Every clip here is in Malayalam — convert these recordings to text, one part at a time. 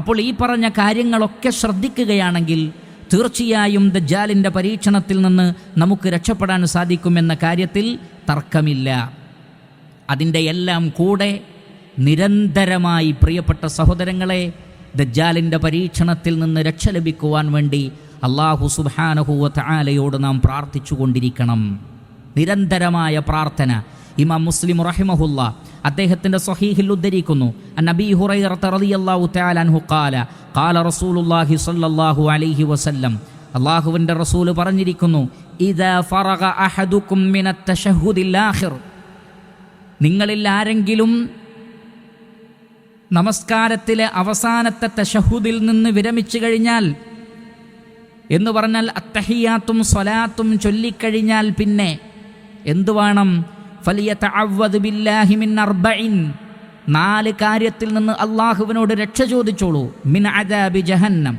അപ്പോൾ ഈ പറഞ്ഞ കാര്യങ്ങളൊക്കെ ശ്രദ്ധിക്കുകയാണെങ്കിൽ തീർച്ചയായും ദജ്ജാലിൻ്റെ പരീക്ഷണത്തിൽ നിന്ന് നമുക്ക് രക്ഷപ്പെടാൻ സാധിക്കുമെന്ന കാര്യത്തിൽ തർക്കമില്ല. അതിൻ്റെ എല്ലാം കൂടെ നിരന്തരമായി പ്രിയപ്പെട്ട സഹോദരങ്ങളെ, ദജ്ജാലിൻ്റെ പരീക്ഷണത്തിൽ നിന്ന് രക്ഷ ലഭിക്കുവാൻ വേണ്ടി അല്ലാഹു സുബ്ഹാനഹു വ തആലയോട് നാം പ്രാർത്ഥിച്ചു കൊണ്ടിരിക്കണം. നിരന്തരമായ പ്രാർത്ഥന. ഇമാം മുസ്ലിം റഹിമഹുല്ലാ അദ്ദേഹത്തിൻ്റെ സ്വഹീഹിൽ ഉദ്ധരിക്കുന്നു, നബി ഹുറൈറ റളിയല്ലാഹു തആല അൻഹു ഖാല റസൂലുള്ളാഹി സ്വല്ലല്ലാഹു അലൈഹി വസല്ലം, അല്ലാഹുവിൻ്റെ റസൂൽ പറഞ്ഞിരിക്കുന്നു, ഇദാ ഫറഗ അഹദുകും മിനത് തശഹ്ഹുദിൽ ആഖിർ, നിങ്ങളിൽ ആരെങ്കിലും നമസ്കാരത്തിലെ അവസാനത്തെ തശഹ്ഹുദിൽ നിന്ന് വിരമിച്ചു കഴിഞ്ഞാൽ, എന്ന് പറഞ്ഞാൽ അത്തഹിയാത്തും സ്വലാത്തും ചൊല്ലിക്കഴിഞ്ഞാൽ പിന്നെ എന്തു വേണം? ഫലിയതഅവ്വദ് ബില്ലാഹി മിൻ അർബഇൻ, 4 കാര്യത്തിൽ നിന്ന് അള്ളാഹുവിനോട് രക്ഷ ചോദിച്ചോളൂ. മിൻ അദാബി ജഹന്നം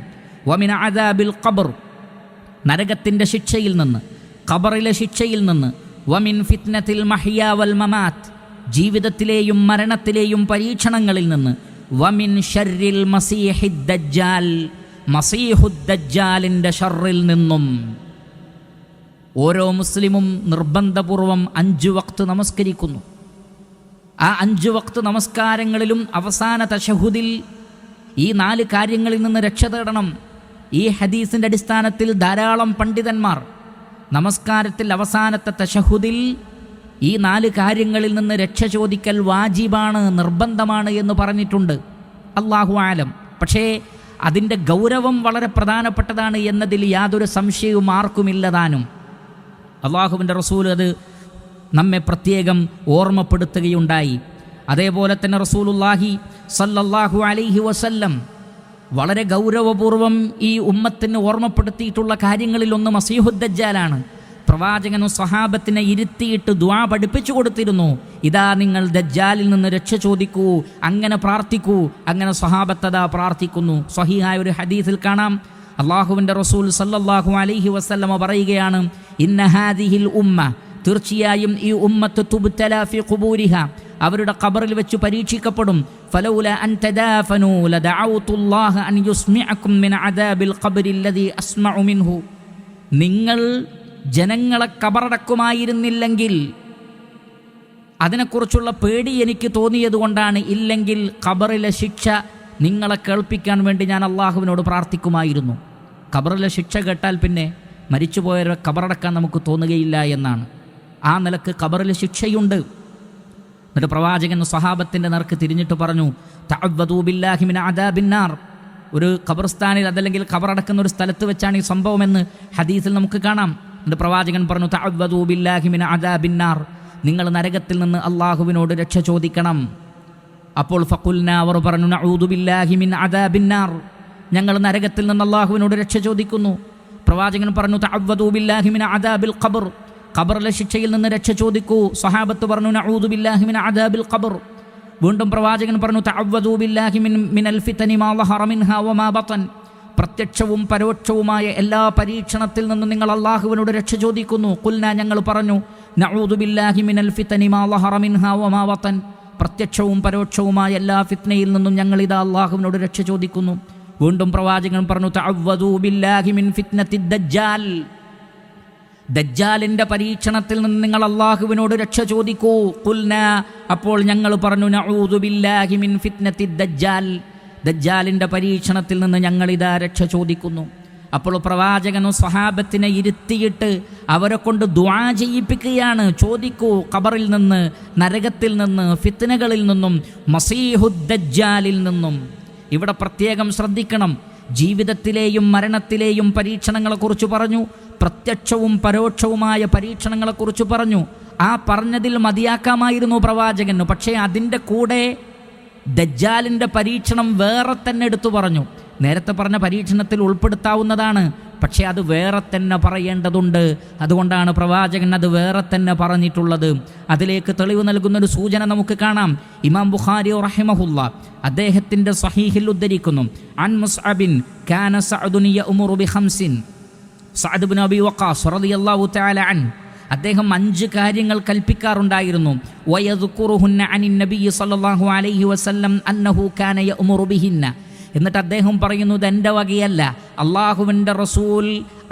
വമിൻ അദാബിൽ ഖബർ, നരകത്തിൻ്റെ ശിക്ഷയിൽ നിന്ന്, ഖബറിലെ ശിക്ഷയിൽ നിന്ന്, വമിൻ ഫിത്നത്തിൽ മഹ്യാ വൽ മമാത്ത്, ജീവിതത്തിലെയും മരണത്തിലെയും പരീക്ഷണങ്ങളിൽ നിന്ന്, വമിൻ ശർരിൽ മസീഹിദ് ദജ്ജാൽ, മസീഹുദ് ദജ്ജാലിൻ്റെ ഷർറിൽ നിന്നും. ഓരോ മുസ്ലിമും നിർബന്ധപൂർവം 5 വക്ത് നമസ്കരിക്കുന്നു. ആ 5 വക്ത് നമസ്കാരങ്ങളിലും അവസാന തശഹുദിൽ ഈ 4 കാര്യങ്ങളിൽ നിന്ന് രക്ഷ തേടണം. ഈ ഹദീസിൻ്റെ അടിസ്ഥാനത്തിൽ ധാരാളം പണ്ഡിതന്മാർ നമസ്കാരത്തിൽ അവസാനത്തെ തശഹുദിൽ ഈ 4 കാര്യങ്ങളിൽ നിന്ന് രക്ഷ ചോദിക്കൽ വാജിബാണ്, നിർബന്ധമാണ് എന്ന് പറഞ്ഞിട്ടുണ്ട്. അല്ലാഹു ആലം. പക്ഷേ അതിൻ്റെ ഗൗരവം വളരെ പ്രധാനപ്പെട്ടതാണ് എന്നതിൽ യാതൊരു സംശയവും ആർക്കുമില്ലതാനും. അള്ളാഹുവിൻ്റെ റസൂൽ അത് നമ്മെ പ്രത്യേകം ഓർമ്മപ്പെടുത്തുകയുണ്ടായി. അതേപോലെ തന്നെ റസൂലുള്ളാഹി സല്ലല്ലാഹു അലൈഹി വസല്ലം വളരെ ഗൗരവപൂർവം ഈ ഉമ്മത്തിന് ഓർമ്മപ്പെടുത്തിയിട്ടുള്ള കാര്യങ്ങളിലൊന്ന് മസീഹുദ് ദജ്ജാലാണ്. പ്രവാചകനും സ്വഹാബത്തിനെ ഇരുത്തിയിട്ട് ദുആ പഠിപ്പിച്ചു കൊടുത്തിരുന്നു. ഇതാ നിങ്ങൾ ദജ്ജാലിൽ നിന്ന് രക്ഷ ചോദിക്കൂ, അങ്ങനെ പ്രാർത്ഥിക്കൂ. അങ്ങനെ സ്വഹാബത്തതാ പ്രാർത്ഥിക്കുന്നു. സ്വഹീഹായ ഒരു ഹദീസിൽ കാണാം, അള്ളാഹുവിൻ്റെ റസൂൽ സല്ലല്ലാഹു അലൈഹി വസല്ലമ പറയുകയാണ്, ഇന്ന ഹാദിഹിൽ ഉമ്മ, തീർച്ചയായും ഈ ഉമ്മത്ത് തുബ്തല ഫി ഖുബൂരിഹ, അവരുടെ ഖബറിൽ വെച്ച് പരീക്ഷിക്കപ്പെടും. ഫലൗല അൻ തദാഫനൂ ലദഅഉതുല്ലാഹ അൻ യുസ്മിഅകും മിൻ അദാബിൽ ഖബ്രി അല്ലദീ അസ്മഉ മിൻഹു, നിങ്ങൾ ജനങ്ങളെ കബറടക്കുമായിരുന്നില്ലെങ്കിൽ, അതിനെക്കുറിച്ചുള്ള പേടി എനിക്ക് തോന്നിയതുകൊണ്ടാണ്, ഇല്ലെങ്കിൽ ഖബറിലെ ശിക്ഷ നിങ്ങളെ കേൾപ്പിക്കാൻ വേണ്ടി ഞാൻ അള്ളാഹുവിനോട് പ്രാർത്ഥിക്കുമായിരുന്നു. ഖബറിലെ ശിക്ഷ കേട്ടാൽ പിന്നെ മരിച്ചുപോയവരെ ഖബറടക്കാൻ നമുക്ക് തോന്നുകയില്ല എന്നാണ്. ആ നിലക്ക് ഖബറിൽ ശിക്ഷയുണ്ട്. എന്നിട്ട് പ്രവാചകൻ സ്വഹാബത്തിൻ്റെ നേർക്ക് തിരിഞ്ഞിട്ട് പറഞ്ഞു, തഅവ്വദൂ ബില്ലാഹി മിൻ അദാബിന്നാർ, ഒരു ഖബർസ്ഥാനിൽ അതല്ലെങ്കിൽ ഖബറടക്കുന്ന ഒരു സ്ഥലത്ത് വെച്ചാണ് ഈ സംഭവമെന്ന് ഹദീസിൽ നമുക്ക് കാണാം. എന്നിട്ട് പ്രവാചകൻ പറഞ്ഞു, തഅവ്വദൂ ബില്ലാഹി മിൻ അദാബിന്നാർ, നിങ്ങൾ നരകത്തിൽ നിന്ന് അള്ളാഹുവിനോട് രക്ഷ ചോദിക്കണം. അപ്പോൾ ഫഖുൽന, അവർ പറഞ്ഞു, നഊദു ബില്ലാഹി മിൻ അദാബിന്നാർ, ഞങ്ങൾ നരകത്തിൽ നിന്ന് അള്ളാഹുവിനോട് രക്ഷ ചോദിക്കുന്നു. പ്രവാചകൻ പറഞ്ഞു, തഅവ്വദൂ ബില്ലാഹി മിൻ അദാബിൽ ഖബർ, ഖബറിലെ ശിക്ഷയിൽ നിന്ന് രക്ഷ ചോദിക്കൂ. സ്വഹാബത്ത് പറഞ്ഞു, നഊദു ബില്ലാഹി മിൻ അദാബിൽ ഖബർ. വീണ്ടും പ്രവാചകൻ പറഞ്ഞു, തഅവ്വദൂ ബില്ലാഹി മിനൽ ഫിതനി മാ ളഹറ മിൻഹാ വമാ ബതൻ, പ്രത്യക്ഷവും പരോക്ഷവുമായ എല്ലാ പരീക്ഷണത്തിൽ നിന്നും നിങ്ങൾ അള്ളാഹുവിനോട് രക്ഷ ചോദിക്കുന്നു. ഖുൽന, ഞങ്ങൾ പറഞ്ഞു, നഊദു ബില്ലാഹി മിനൽ ഫിതനി മാ ളഹറ മിൻഹാ വമാ ബതൻ, പ്രത്യക്ഷവും പരോക്ഷവുമായ എല്ലാ ഫിത്നയിൽ നിന്നും ഞങ്ങൾ ഇതാ അള്ളാഹുവിനോട് രക്ഷ ചോദിക്കുന്നു. വീണ്ടും പ്രവാചകൻ പറഞ്ഞു, തഅവ്വദൂ ബില്ലാഹി മിൻ ഫിത്നത്തിദ് ദജ്ജാൽ, ദജ്ജാലിൻ്റെ പരീക്ഷണത്തിൽ നിന്ന് നിങ്ങൾ അള്ളാഹുവിനോട് രക്ഷ ചോദിക്കൂ. ഖുൽന, അപ്പോൾ ഞങ്ങൾ പറഞ്ഞു, നഊദു ബില്ലാഹി മിൻ ഫിത്നത്തിദ് ദജ്ജാൽ, ദജ്ജാലിൻ്റെ പരീക്ഷണത്തിൽ നിന്ന് ഞങ്ങളിതാ രക്ഷ ചോദിക്കുന്നു. അപ്പോൾ പ്രവാചകനും സ്വഹാബത്തിനെ ഇരുത്തിയിട്ട് അവരെ കൊണ്ട് ദുആ ചെയ്യിപ്പിക്കുകയാണ്. ചോദിക്കൂ, ഖബറിൽ നിന്ന്, നരകത്തിൽ നിന്ന്, ഫിത്നകളിൽ നിന്നും, മസീഹുദ് ദജ്ജാലിൽ നിന്നും. ഇവിടെ പ്രത്യേകം ശ്രദ്ധിക്കണം, ജീവിതത്തിലെയും മരണത്തിലെയും പരീക്ഷണങ്ങളെക്കുറിച്ച് പറഞ്ഞു, പ്രത്യക്ഷവും പരോക്ഷവുമായ പരീക്ഷണങ്ങളെക്കുറിച്ച് പറഞ്ഞു. ആ പറഞ്ഞതിൽ മതിയാക്കാമായിരുന്നു പ്രവാചകന്. പക്ഷേ അതിൻ്റെ കൂടെ ദജ്ജാലിൻ്റെ പരീക്ഷണം വേറെ തന്നെ എടുത്തു പറഞ്ഞു. നേരത്തെ പറഞ്ഞ പരീക്ഷണത്തിൽ ഉൾപ്പെടുത്താവുന്നതാണ്, പക്ഷേ അത് വേറെ തന്നെ പറയേണ്ടതുണ്ട്. അതുകൊണ്ടാണ് പ്രവാചകൻ അത് വേറെ തന്നെ പറഞ്ഞിട്ടുള്ളത്. അതിലേക്ക് തെളിവ് നൽകുന്നൊരു സൂചന നമുക്ക് കാണാം. ഇമാം ബുഖാരി റഹിമഹുല്ലാ അദ്ദേഹത്തിൻ്റെ സ്വഹീഹിൽ ഉദ്ധരിക്കുന്നു, അൻ മുസ്അബിൻ കാന സഅദുൻ യഅ്മുറു ബിഖംസിൻ, സഅദ് ഇബ്നു അബി വഖാസ് റളിയല്ലാഹു തആല അൻഹു അദ്ദേഹം 5 കാര്യങ്ങൾ കൽപ്പിക്കാറുണ്ടായിരുന്നു. വയദ്കുറുഹുന്ന അനിൻ നബി സല്ലല്ലാഹു അലൈഹി വസല്ലം അന്നഹു കാന യഅ്മുറു ബിഹിന്ന, എന്നിട്ട് അദ്ദേഹം പറയുന്നു, ഇതെൻ്റെ വകയല്ല, അള്ളാഹുവിൻ്റെ റസൂൽ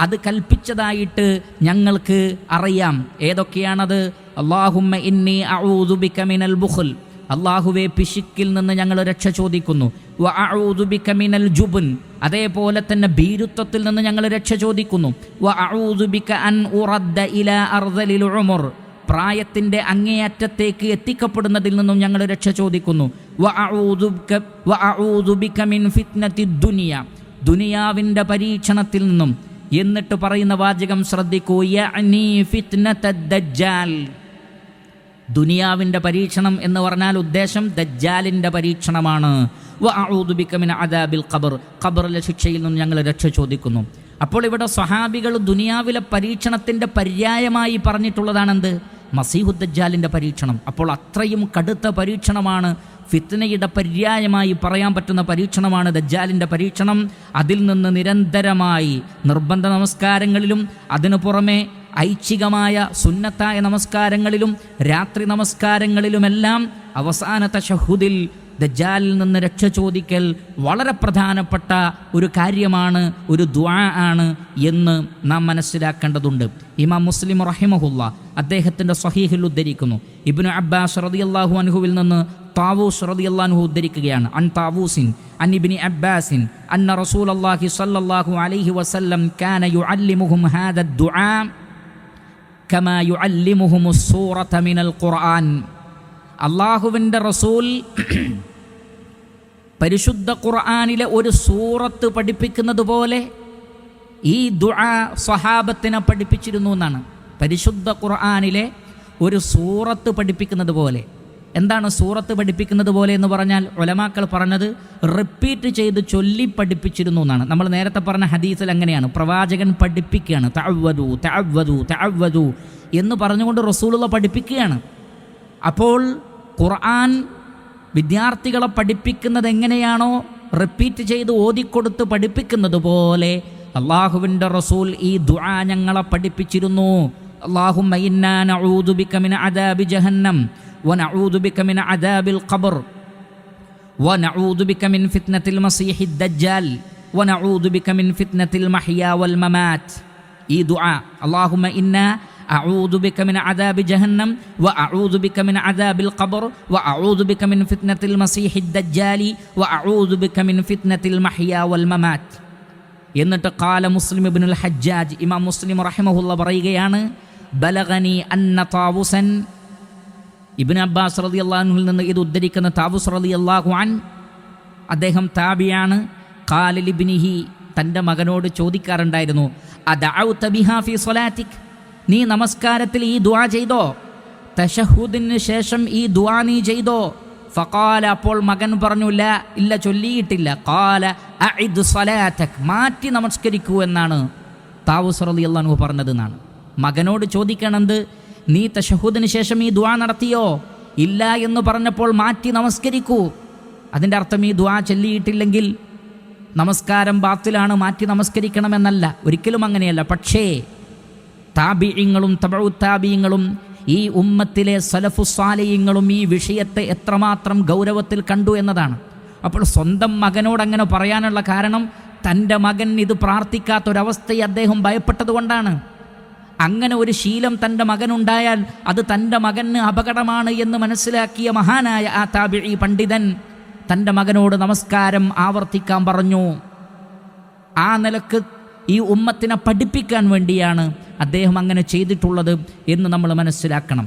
അത് കൽപ്പിച്ചതായിട്ട് ഞങ്ങൾക്ക് അറിയാം. ഏതൊക്കെയാണത്? അല്ലാഹുമ്മ ഇന്നി അഊദു ബിക മിനൽ ബുഖൽ, അള്ളാഹുവെ പിശുക്കിൽ നിന്ന് ഞങ്ങൾ രക്ഷ ചോദിക്കുന്നു. വ അഊദു ബിക മിനൽ ജുബ്ൻ, അതേപോലെ തന്നെ ഭീരുത്വത്തിൽ നിന്ന് ഞങ്ങൾ രക്ഷ ചോദിക്കുന്നു. വ അഊദു ബിക അൻ ഉറദ്ദ ഇലാ അർദലിൽ ഉമർ, പ്രായത്തിൻ്റെ അങ്ങേയറ്റത്തേക്ക് എത്തിക്കപ്പെടുന്നതിൽ നിന്നും ഞങ്ങൾ രക്ഷ ചോദിക്കുന്നു. വ അഊദു ബിക മിൻ ഫിത്നത്തിദ് ദുനിയ, ദുനിയാവിൻ്റെ പരീക്ഷണത്തിൽ നിന്നും. എന്നിട്ട് പറയുന്ന വാചകം ശ്രദ്ധിക്കൂ, യഅനി ഫിത്നത്തദ് ദജ്ജാൽ. ദുനിയാവിൻ്റെ പരീക്ഷണം എന്ന് പറഞ്ഞാൽ ഉദ്ദേശം ദജ്ജാലിൻ്റെ പരീക്ഷണമാണ്. വ അഊദു ബിക മിൻ അദാബിൽ ഖബർ, ഖബറിലെ ശിക്ഷയിൽ നിന്നും ഞങ്ങൾ രക്ഷ ചോദിക്കുന്നു. അപ്പോൾ ഇവിടെ സ്വഹാബികൾ ദുനിയാവിലെ പരീക്ഷണത്തിൻ്റെ പര്യായമായി പറഞ്ഞിട്ടുള്ളതാണെന്ത്? മസീഹുദ്ദജ്ജാലിൻ്റെ പരീക്ഷണം. അപ്പോൾ അത്രയും കടുത്ത പരീക്ഷണമാണ്, ഫിത്നയുടെ പര്യായമായി പറയാൻ പറ്റുന്ന പരീക്ഷണമാണ് ദജ്ജാലിൻ്റെ പരീക്ഷണം. അതിൽ നിന്ന് നിരന്തരമായി നിർബന്ധ നമസ്കാരങ്ങളിലും അതിനു പുറമെ ഐച്ഛികമായ സുന്നത്തായ നമസ്കാരങ്ങളിലും രാത്രി നമസ്കാരങ്ങളിലുമെല്ലാം അവസാന തശഹുദിൽ ദജ്ജാലിൽ നിന്ന് രക്ഷ ചോദിക്കൽ വളരെ പ്രധാനപ്പെട്ട ഒരു കാര്യമാണ്, ഒരു ദുആ ആണ് എന്ന് നാം മനസ്സിലാക്കേണ്ടതുണ്ട്. ഇമാം മുസ്ലിം റഹിമഹുല്ല അദ്ദേഹത്തിൻ്റെ സ്വഹീഹിൽ ഉദ്ധരിക്കുന്നു, ഇബ്നു അബ്ബാസ് റളിയല്ലാഹു അൻഹുവിൽ നിന്ന് താവൂസ് റളിയല്ലാഹു അൻഹു ഉദ്ധരിക്കുകയാണ്, അൻ താവൂസിൻ അൻ ഇബ്നി അബ്ബാസിൻ അന്ന റസൂലല്ലാഹി സ്വല്ലല്ലാഹു അലൈഹി വസല്ലം കാന യുഅല്ലിമുഹും ഹാദ ദുആ കമാ യുഅല്ലിമുഹുമുസ് സൂറത മിനൽ ഖുർആൻ. അല്ലാഹുവിൻ്റെ റസൂൽ പരിശുദ്ധ ഖുർആനിലെ ഒരു സൂറത്ത് പഠിപ്പിക്കുന്നത് പോലെ ഈ ദുആ സ്വഹാബത്തിനെ പഠിപ്പിച്ചിരുന്നു എന്നാണ്. പരിശുദ്ധ ഖുർആനിലെ ഒരു സൂറത്ത് പഠിപ്പിക്കുന്നത് പോലെ. എന്താണ് സൂറത്ത് പഠിപ്പിക്കുന്നത് പോലെ എന്ന് പറഞ്ഞാൽ ഉലമാക്കൾ പറഞ്ഞത് റിപ്പീറ്റ് ചെയ്ത് ചൊല്ലി പഠിപ്പിച്ചിരുന്നു എന്നാണ്. നമ്മൾ നേരത്തെ പറഞ്ഞ ഹദീസിൽ അങ്ങനെയാണ്, പ്രവാചകൻ പഠിപ്പിക്കുകയാണ്, തഅവ്വദു തഅവ്വദു തഅവ്വദു എന്ന് പറഞ്ഞുകൊണ്ട് റസൂലുള്ള പഠിപ്പിക്കുകയാണ്. അപ്പോൾ ഖുർആൻ വിദ്യാർത്ഥികളെ പഠിപ്പിക്കുന്നത് എങ്ങനെയാണോ റിപ്പീറ്റ് ചെയ്ത് ഓതിക്കൊടുത്ത് പഠിപ്പിക്കുന്നത് പോലെ അള്ളാഹുവിൻ്റെ റസൂൽ ഈ ദുആ ഞങ്ങളെ പഠിപ്പിച്ചിരുന്നു. അല്ലാഹുമ്മ ഇന്നാ നഊദു ബിക മിൻ അദാബി ജഹന്നം വനഊദു ബിക മിൻ അദാബിൽ ഖബർ വനഊദു ബിക മിൻ ഫിത്നത്തിൽ മസീഹിദ് ദജ്ജാൽ വനഊദു ബിക മിൻ ഫിത്നത്തിൽ മഹ്യാ വൽ മമാത്ത്. ഈ ദുആ അല്ലാഹുമ്മ ഇന്നാ അഊദു ബിക മിൻ അദാബി ജഹന്നം വഅഊദു ബിക മിൻ അദാബിൽ ഖബർ വഅഊദു ബിക മിൻ ഫിത്നത്തിൽ മസീഹിദ് ദജ്ജാലി വഅഊദു ബിക മിൻ ഫിത്നത്തിൽ മഹ്യാ വൽ മമാത്ത്. എന്നിട്ട് ഖാല മുസ്ലിം ഇബ്നുൽ ഹജ്ജാജ്, ഇമാം മുസ്ലിം റഹിമഹുല്ലാ പറയുകയാണ്, ബലഗനി അന്ന താവൂസൻ, ഇബ്നു അബ്ബാസ് റളിയല്ലാഹു അൻഹുവിൽ നിന്ന് ഇത് ഉദ്ധരിക്കുന്ന താവൂസ് റളിയല്ലാഹു അൻ, അദ്ദേഹം താബിയാണ്. ഖാല ലിബ്നിഹി, തൻ്റെ മകനോട് ചോദിക്കാറുണ്ടായിരുന്നു, അദഅൗത ബിഹാ ഫീ സ്വലാത്തിക്, നീ നമസ്കാരത്തിൽ ഈ ദുആ ചെയ്തോ? തശഹുദിന് ശേഷം ഈ ദുആ നീ ചെയ്തോ? ഫഖാല, അപ്പോൾ മകൻ പറഞ്ഞു, ലാ, ഇല്ല, ചൊല്ലിയിട്ടില്ല. ഖാല അഇദ് സ്വലാതക്, മാറ്റി നമസ്കരിക്കൂ എന്നാണ് താവൂസ് റളിയല്ലാഹു അൻഹു പറഞ്ഞതെന്നാണ്. മകനോട് ചോദിക്കണത്, നീ തശഹുദിന് ശേഷം ഈ ദുആ നടത്തിയോ? ഇല്ല എന്ന് പറഞ്ഞപ്പോൾ മാറ്റി നമസ്കരിക്കൂ. അതിൻ്റെ അർത്ഥം ഈ ദുആ ചൊല്ലിയിട്ടില്ലെങ്കിൽ നമസ്കാരം ബാത്തിലാണ്, മാറ്റി നമസ്കരിക്കണമെന്നല്ല, ഒരിക്കലും അങ്ങനെയല്ല. പക്ഷേ താബിഈങ്ങളും തബഉ താബിഈങ്ങളും ഈ ഉമ്മത്തിലെ സലഫു സ്വാലിഹീങ്ങളും ഈ വിഷയത്തെ എത്രമാത്രം ഗൗരവത്തിൽ കണ്ടു എന്നതാണ്. അപ്പോൾ സ്വന്തം മകനോട് അങ്ങനെ പറയാനുള്ള കാരണം തൻ്റെ മകൻ ഇത് പ്രാർത്ഥിക്കാത്തൊരവസ്ഥയെ അദ്ദേഹം ഭയപ്പെട്ടതുകൊണ്ടാണ്. അങ്ങനെ ഒരു ശീലം തൻ്റെ മകനുണ്ടായാൽ അത് തൻ്റെ മകന് അപകടമാണ് എന്ന് മനസ്സിലാക്കിയ മഹാനായ ആ താബിഈ പണ്ഡിതൻ തൻ്റെ മകനോട് നമസ്കാരം ആവർത്തിക്കാൻ പറഞ്ഞു. ആ നിലക്ക് ഈ ഉമ്മത്തിനെ പഠിപ്പിക്കാൻ വേണ്ടിയാണ് അദ്ദേഹം അങ്ങനെ ചെയ്തിട്ടുള്ളത് എന്ന് നമ്മൾ മനസ്സിലാക്കണം.